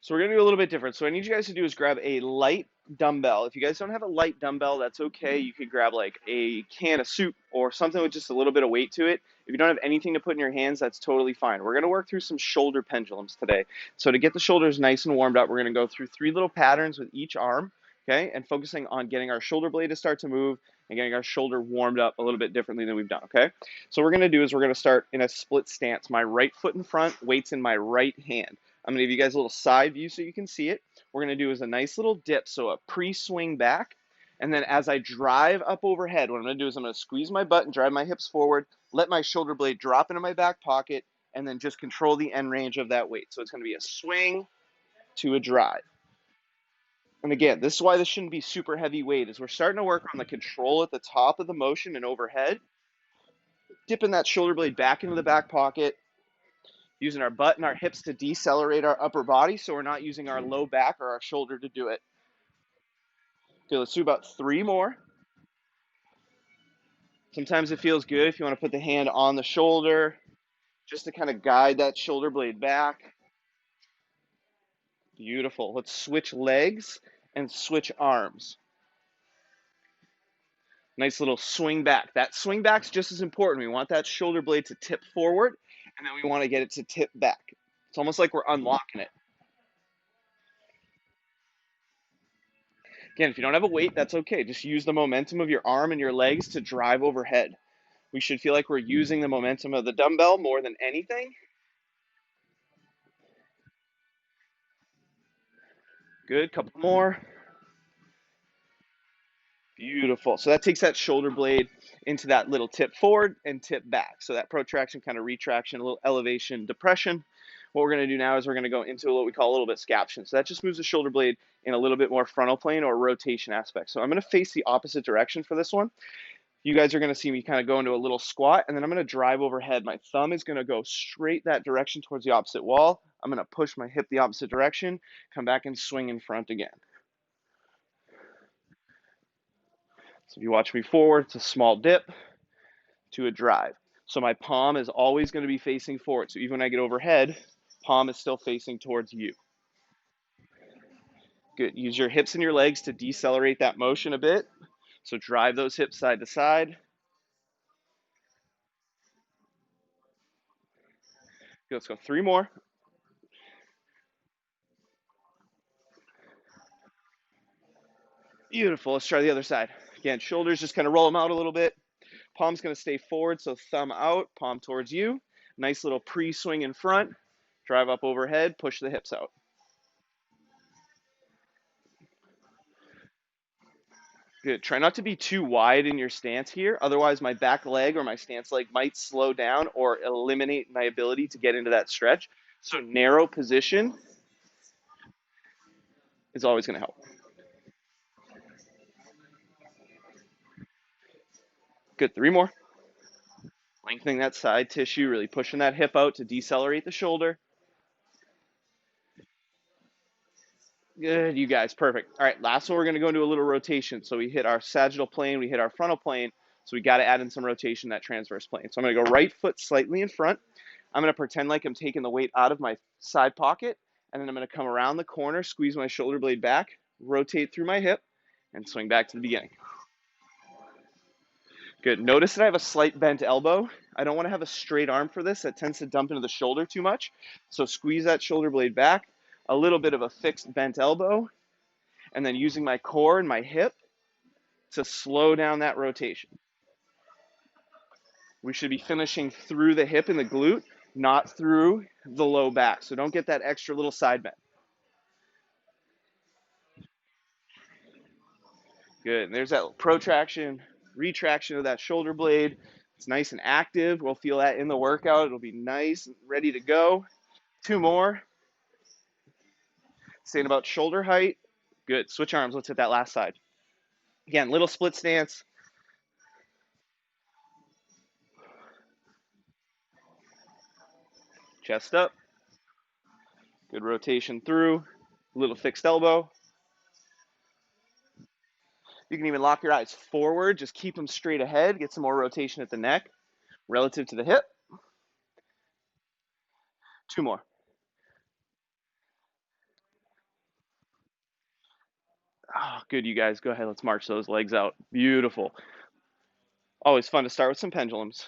So we're going to do a little bit different. So what I need you guys to do is grab a light dumbbell. If you guys don't have a light dumbbell, that's okay. You could grab like a can of soup or something with just a little bit of weight to it. If you don't have anything to put in your hands, that's totally fine. We're going to work through some shoulder pendulums today. So to get the shoulders nice and warmed up, we're going to go through 3 little patterns with each arm, okay? And focusing on getting our shoulder blade to start to move and getting our shoulder warmed up a little bit differently than we've done, okay? So what we're going to do is we're going to start in a split stance. My right foot in front, weights in my right hand. I'm going to give you guys a little side view so you can see it. What we're going to do is a nice little dip, so a pre-swing back. And then as I drive up overhead, what I'm going to do is I'm going to squeeze my butt and drive my hips forward, let my shoulder blade drop into my back pocket, and then just control the end range of that weight. So it's going to be a swing to a drive. And again, this is why this shouldn't be super heavy weight, is we're starting to work on the control at the top of the motion and overhead, dipping that shoulder blade back into the back pocket, using our butt and our hips to decelerate our upper body so we're not using our low back or our shoulder to do it. Okay, let's do about 3 more. Sometimes it feels good if you want to put the hand on the shoulder just to kind of guide that shoulder blade back. Beautiful. Let's switch legs and switch arms. Nice little swing back. That swing back's just as important. We want that shoulder blade to tip forward, and then we want to get it to tip back. It's almost like we're unlocking it. Again, if you don't have a weight, that's okay. Just use the momentum of your arm and your legs to drive overhead. We should feel like we're using the momentum of the dumbbell more than anything. Good, couple more. Beautiful. So that takes that shoulder blade into that little tip forward and tip back. So that protraction, kind of retraction, a little elevation, depression. What we're going to do now is we're going to go into what we call a little bit scaption. So that just moves the shoulder blade in a little bit more frontal plane or rotation aspect. So I'm going to face the opposite direction for this one. You guys are going to see me kind of go into a little squat, and then I'm going to drive overhead. My thumb is going to go straight that direction towards the opposite wall. I'm going to push my hip the opposite direction, come back and swing in front again. So if you watch me forward, it's a small dip to a drive. So my palm is always going to be facing forward. So even when I get overhead, palm is still facing towards you. Good. Use your hips and your legs to decelerate that motion a bit. So drive those hips side to side. Good. Let's go 3 more. Beautiful. Let's try the other side. Again, shoulders, just kind of roll them out a little bit. Palm's going to stay forward, so thumb out, palm towards you. Nice little pre-swing in front. Drive up overhead, push the hips out. Good. Try not to be too wide in your stance here. Otherwise, my back leg or my stance leg might slow down or eliminate my ability to get into that stretch. So narrow position is always going to help. Good. 3 more. Lengthening that side tissue, really pushing that hip out to decelerate the shoulder. Good, you guys, perfect. All right, last one, we're gonna go into a little rotation. So we hit our sagittal plane, we hit our frontal plane, so we gotta add in some rotation in that transverse plane. So I'm gonna go right foot slightly in front. I'm gonna pretend like I'm taking the weight out of my side pocket, and then I'm gonna come around the corner, squeeze my shoulder blade back, rotate through my hip, and swing back to the beginning. Good, notice that I have a slight bent elbow. I don't wanna have a straight arm for this. That tends to dump into the shoulder too much. So squeeze that shoulder blade back, a little bit of a fixed bent elbow, and then using my core and my hip to slow down that rotation. We should be finishing through the hip and the glute, not through the low back. So don't get that extra little side bend. Good. And there's that protraction, retraction of that shoulder blade. It's nice and active. We'll feel that in the workout. It'll be nice and ready to go. 2 more. Saying about shoulder height. Good. Switch arms. Let's hit that last side. Again, little split stance. Chest up. Good rotation through. Little fixed elbow. You can even lock your eyes forward. Just keep them straight ahead. Get some more rotation at the neck relative to the hip. 2 more. good, you guys. Go ahead. Let's march those legs out. Beautiful. Always fun to start with some pendulums.